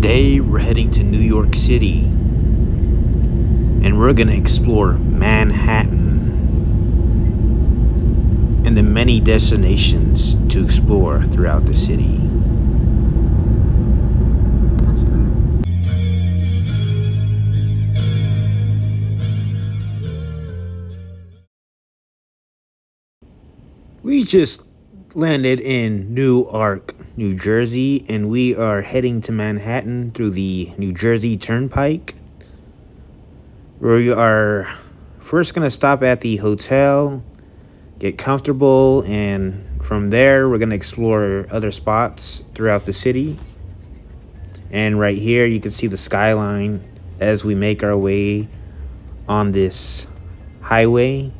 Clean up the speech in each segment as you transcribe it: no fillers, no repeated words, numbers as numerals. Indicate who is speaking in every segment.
Speaker 1: Today we're heading to New York City and we're going to explore Manhattan and the many destinations to explore throughout the city. We just landed in Newark, New Jersey, and we are heading to Manhattan through the New Jersey Turnpike. We are first going to stop at the hotel, get comfortable, and from there we're going to explore other spots throughout the city. And right here you can see the skyline as we make our way on this highway.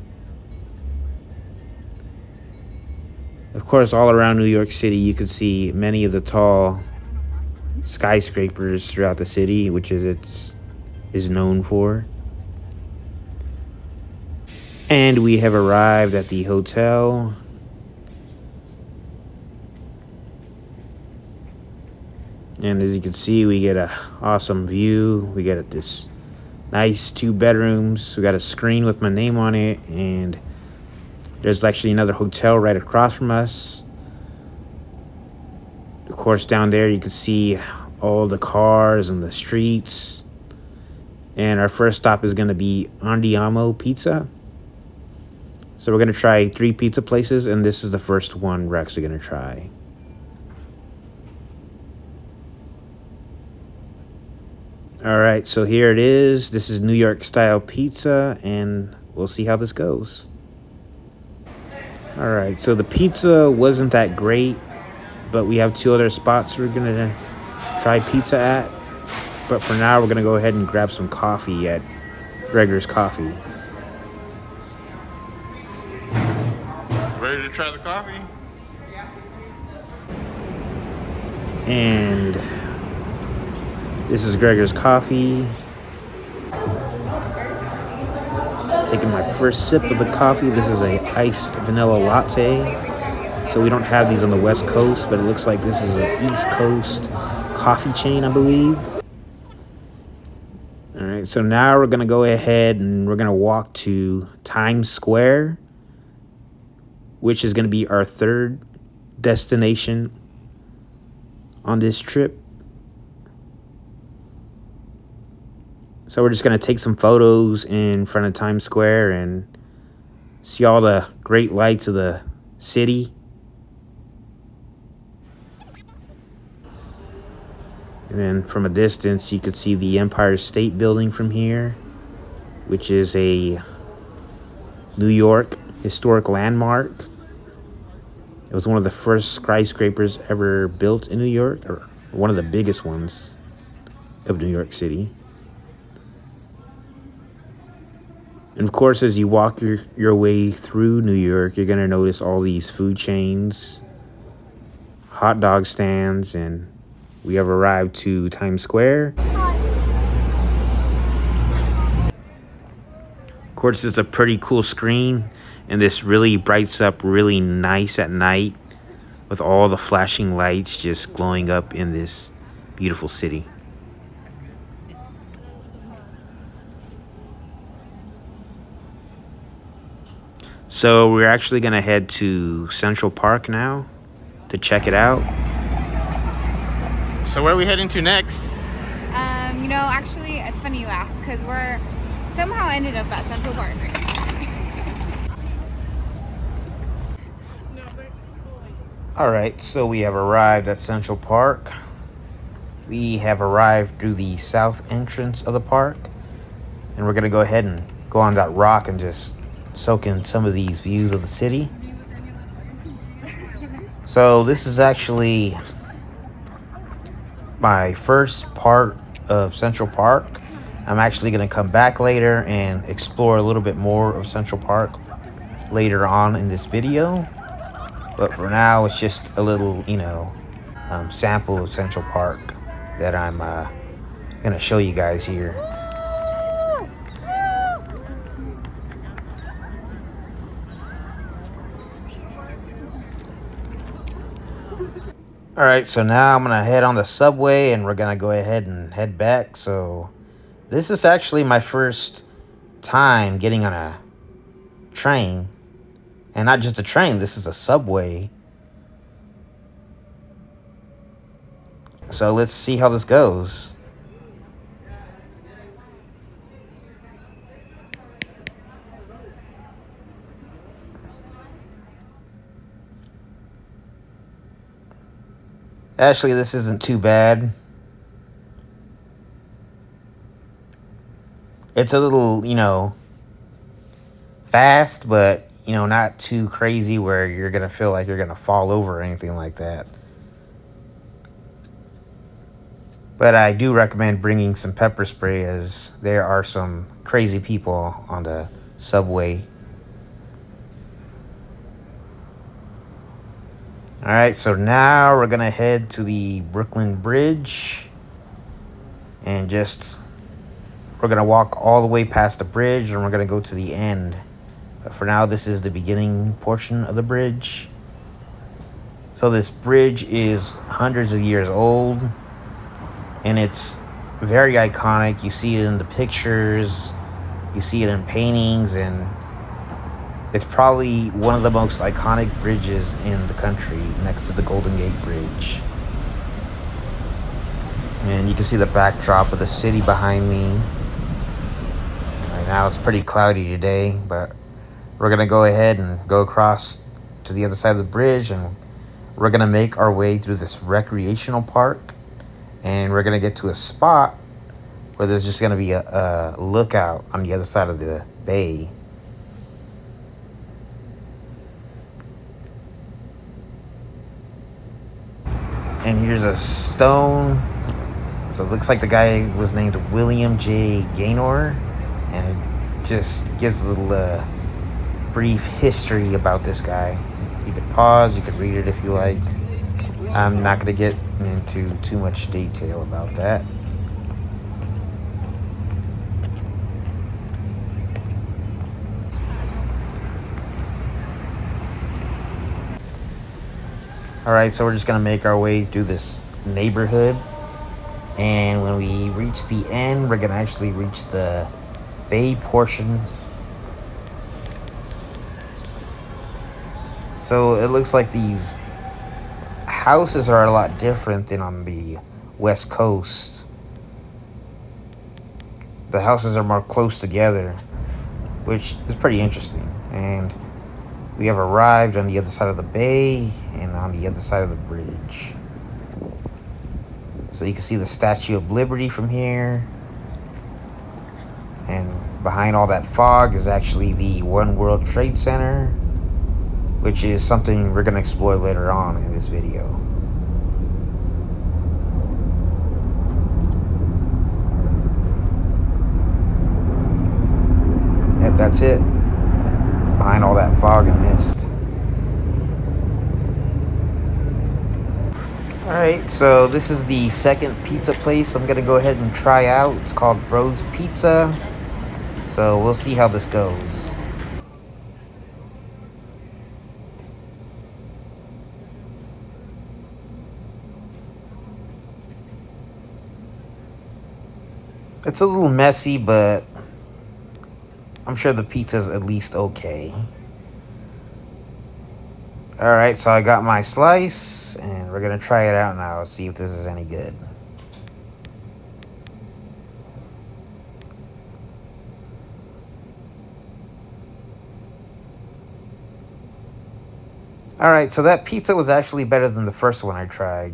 Speaker 1: Of course, all around New York City, you can see many of the tall skyscrapers throughout the city, which is known for. And we have arrived at the hotel. And as you can see, we get an awesome view. We got this nice 2 bedrooms. We got a screen with my name on it, and there's actually another hotel right across from us. Of course, down there you can see all the cars and the streets. And our first stop is going to be Andiamo Pizza. So we're going to try 3 pizza places, and this is the first one we're actually going to try. All right, so here it is. This is New York style pizza, and we'll see how this goes. All right, so the pizza wasn't that great, but we have 2 other spots we're gonna try pizza at. But for now, we're gonna go ahead and grab some coffee at Gregor's Coffee.
Speaker 2: Ready to try the coffee?
Speaker 1: And this is Gregor's Coffee. Taking my first sip of the coffee. This is a iced vanilla latte. So we don't have these on the West Coast, but it looks like this is an East Coast coffee chain, I believe. All right, so now we're gonna go ahead and we're gonna walk to Times Square, which is gonna be our 3rd destination on this trip. So we're just going to take some photos in front of Times Square and see all the great lights of the city. And then from a distance, you could see the Empire State Building from here, which is a New York historic landmark. It was one of the first skyscrapers ever built in New York, or one of the biggest ones of New York City. And of course, as you walk your way through New York, you're going to notice all these food chains, hot dog stands, and we have arrived to Times Square. Of course, it's a pretty cool screen, and this really brights up really nice at night with all the flashing lights just glowing up in this beautiful city. So we're actually going to head to Central Park now to check it out.
Speaker 2: So where are we heading to next?
Speaker 3: Actually, it's funny you ask, because we're somehow ended up at Central Park.
Speaker 1: All right, so we have arrived at Central Park. We have arrived through the south entrance of the park, and we're going to go ahead and go on that rock and just soak in some of these views of the city. So this is actually my first part of Central Park. I'm actually going to come back later and explore a little bit more of Central Park later on in this video. But for now, it's just a little, sample of Central Park that I'm going to show you guys here. All right, so now I'm gonna head on the subway, and we're gonna go ahead and head back. So this is actually my first time getting on a train, and not just a train. This is a subway. So let's see how this goes. Actually, this isn't too bad. It's a little, fast, but, not too crazy where you're going to feel like you're going to fall over or anything like that. But I do recommend bringing some pepper spray, as there are some crazy people on the subway. All right, so now we're going to head to the Brooklyn Bridge, and we're going to walk all the way past the bridge, and we're going to go to the end. But for now, this is the beginning portion of the bridge. So this bridge is hundreds of years old, and it's very iconic. You see it in the pictures, you see it in paintings, and it's probably one of the most iconic bridges in the country, next to the Golden Gate Bridge. And you can see the backdrop of the city behind me. And right now it's pretty cloudy today, but we're gonna go ahead and go across to the other side of the bridge, and we're gonna make our way through this recreational park, and we're gonna get to a spot where there's just gonna be a lookout on the other side of the bay. And here's a stone. So it looks like the guy was named William J. Gaynor, and it just gives a little brief history about this guy. You could pause, you could read it if you like. I'm not going to get into too much detail about that. Alright, so we're just going to make our way through this neighborhood. And when we reach the end, we're going to actually reach the bay portion. So it looks like these houses are a lot different than on the West Coast. The houses are more close together, which is pretty interesting. And we have arrived on the other side of the bay and on the other side of the bridge. So you can see the Statue of Liberty from here. And behind all that fog is actually the One World Trade Center, which is something we're going to explore later on in this video. And that's it. Behind all that fog and mist. Alright, so this is the second pizza place I'm going to go ahead and try out. It's called Bro's Pizza. So we'll see how this goes. It's a little messy, but I'm sure the pizza's at least okay. Alright, so I got my slice, and we're going to try it out now, see if this is any good. Alright, so that pizza was actually better than the first one I tried.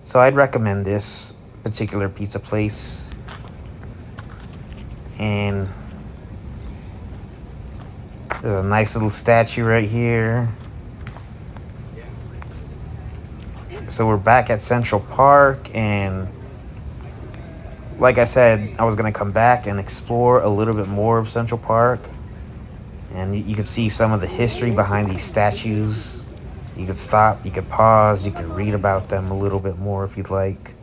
Speaker 1: So I'd recommend this particular pizza place. And there's a nice little statue right here. So we're back at Central Park, and like I said, I was going to come back and explore a little bit more of Central Park. And you can see some of the history behind these statues. You could stop, you could pause, you could read about them a little bit more if you'd like.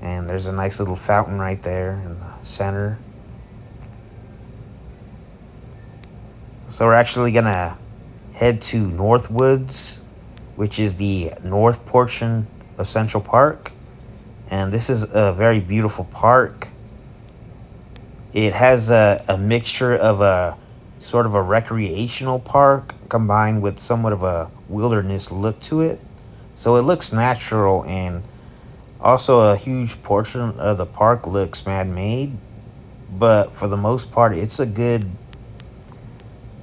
Speaker 1: And there's a nice little fountain right there in the center. So we're actually going to head to Northwoods, which is the north portion of Central Park. And this is a very beautiful park. It has a mixture of a sort of a recreational park combined with somewhat of a wilderness look to it. So it looks natural, and also a huge portion of the park looks man-made. But for the most part, it's a good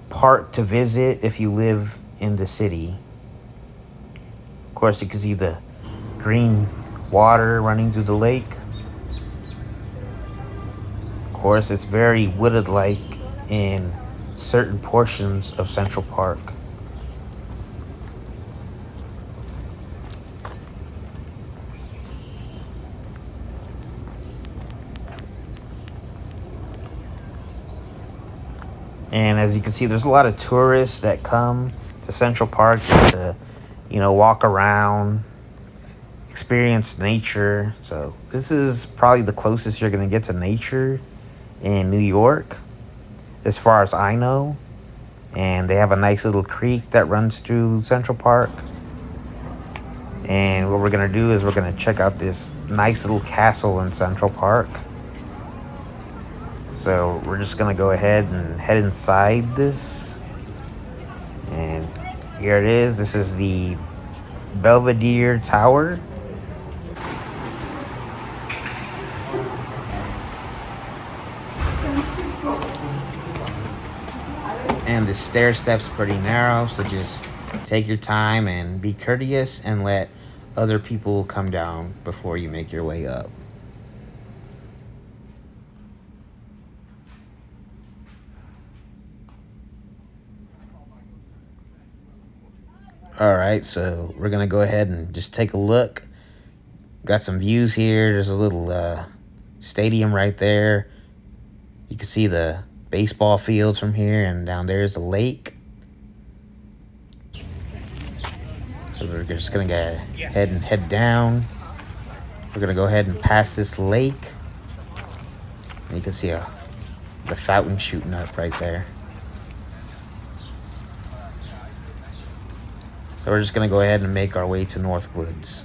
Speaker 1: park to visit if you live in the city. Of course, you can see the green water running through the lake. Of course, it's very wooded like in certain portions of Central Park. And as you can see, there's a lot of tourists that come to Central Park just to, walk around, experience nature. So this is probably the closest you're going to get to nature in New York, as far as I know. And they have a nice little creek that runs through Central Park. And what we're going to do is we're going to check out this nice little castle in Central Park. So we're just going to go ahead and head inside this. And here it is. This is the Belvedere Tower. And the stair steps pretty narrow, so just take your time and be courteous and let other people come down before you make your way up. All right, so we're gonna go ahead and just take a look. Got some views here. There's a little stadium right there. You can see the baseball fields from here, and down there is a lake. So we're just gonna go ahead and head down. We're gonna go ahead and pass this lake. And you can see the fountain shooting up right there. So we're just gonna go ahead and make our way to Northwoods.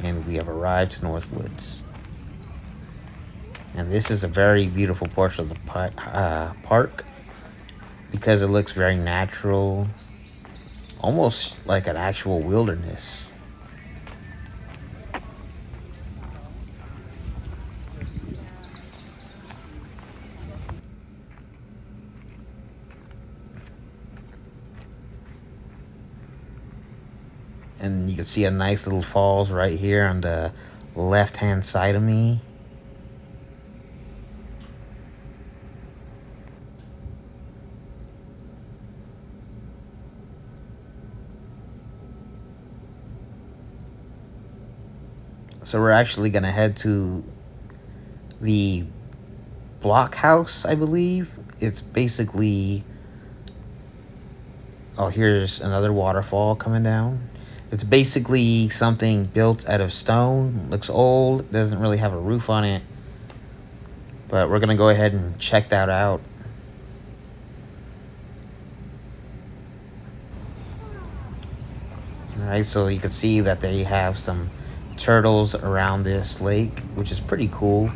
Speaker 1: And we have arrived to Northwoods. And this is a very beautiful portion of the park because it looks very natural, almost like an actual wilderness. And you can see a nice little falls right here on the left-hand side of me. So we're actually going to head to the block house, I believe. It's basically... Oh, here's another waterfall coming down. It's basically something built out of stone. Looks old. Doesn't really have a roof on it. But we're going to go ahead and check that out. Alright, so you can see that they have some turtles around this lake, which is pretty cool.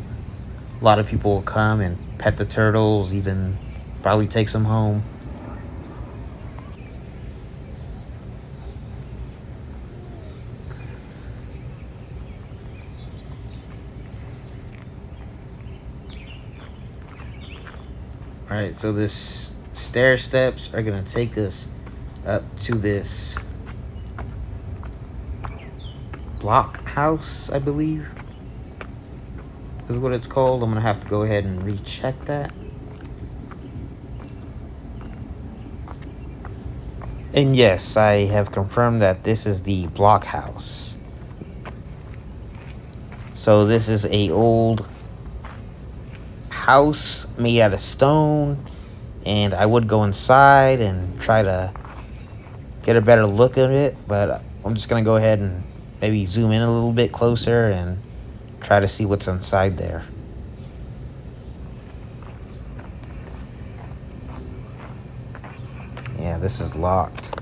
Speaker 1: A lot of people will come and pet the turtles, even probably take some home. Alright, so this stair steps are going to take us up to this block house, I believe is what it's called. I'm going to have to go ahead and recheck that. And yes, I have confirmed that this is the block house. So this is a old house made out of stone, and I would go inside and try to get a better look at it, but I'm just gonna go ahead and maybe zoom in a little bit closer and try to see what's inside there. Yeah, this is locked.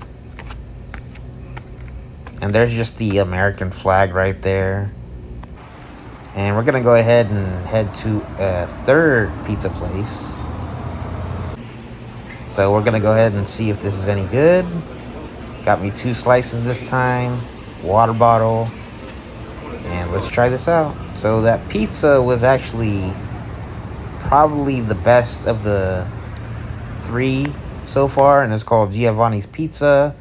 Speaker 1: And there's just the American flag right there. And we're gonna go ahead and head to a third pizza place. So we're gonna go ahead and see if this is any good. Got me 2 slices this time, water bottle, and let's try this out. So that pizza was actually probably the best of the 3 so far, and it's called Giovanni's Pizza,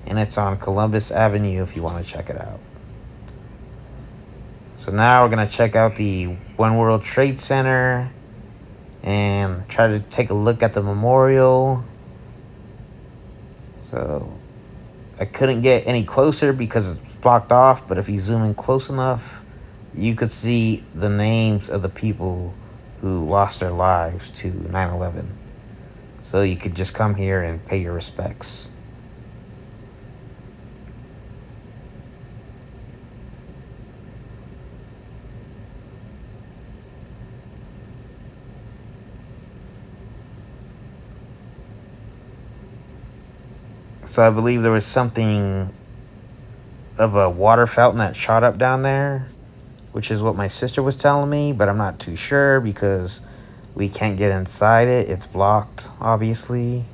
Speaker 1: and it's on Columbus Avenue if you want to check it out. So now we're gonna check out the One World Trade Center and try to take a look at the memorial. So I couldn't get any closer because it's blocked off, but if you zoom in close enough, you could see the names of the people who lost their lives to 9/11. So you could just come here and pay your respects. So I believe there was something of a water fountain that shot up down there, which is what my sister was telling me, but I'm not too sure because we can't get inside it. It's blocked, obviously.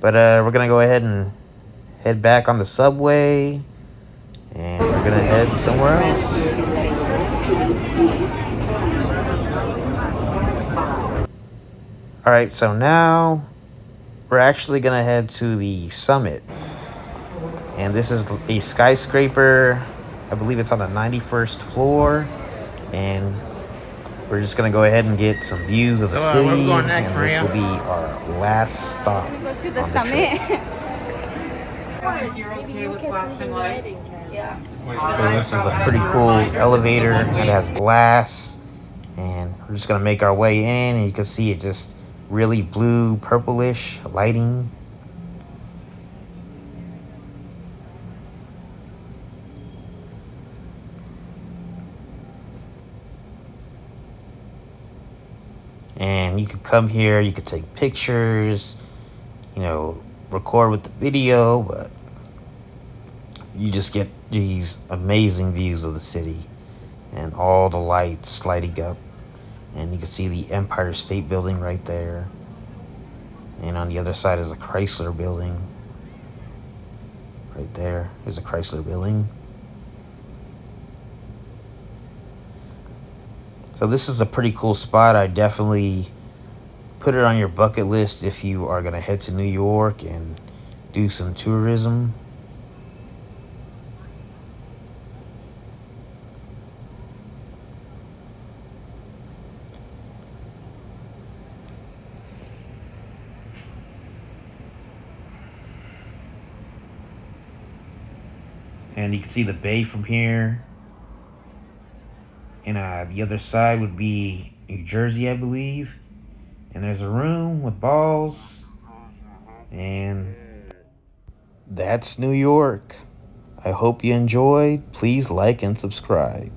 Speaker 1: But we're going to go ahead and head back on the subway, and we're going to head somewhere else. All right, so now we're actually going to head to the summit. And this is a skyscraper. I believe it's on the 91st floor. And we're just going to go ahead and get some views of the city.
Speaker 2: Where are we going next,
Speaker 1: and
Speaker 2: Maria?
Speaker 1: this will be our last stop.
Speaker 3: I'm gonna go to the
Speaker 1: on
Speaker 3: summit.
Speaker 1: trip. So this is a pretty cool elevator. It has glass. And we're just going to make our way in. And you can see it just really blue, purplish lighting. And you could come here, you could take pictures, record with the video, but you just get these amazing views of the city and all the lights lighting up. And you can see the Empire State Building right there. And on the other side is a Chrysler Building. Right there is a Chrysler Building. So this is a pretty cool spot. I definitely put it on your bucket list if you are going to head to New York and do some tourism. And you can see the bay from here. And the other side would be New Jersey, I believe. And there's a room with balls. And that's New York. I hope you enjoyed. Please like and subscribe.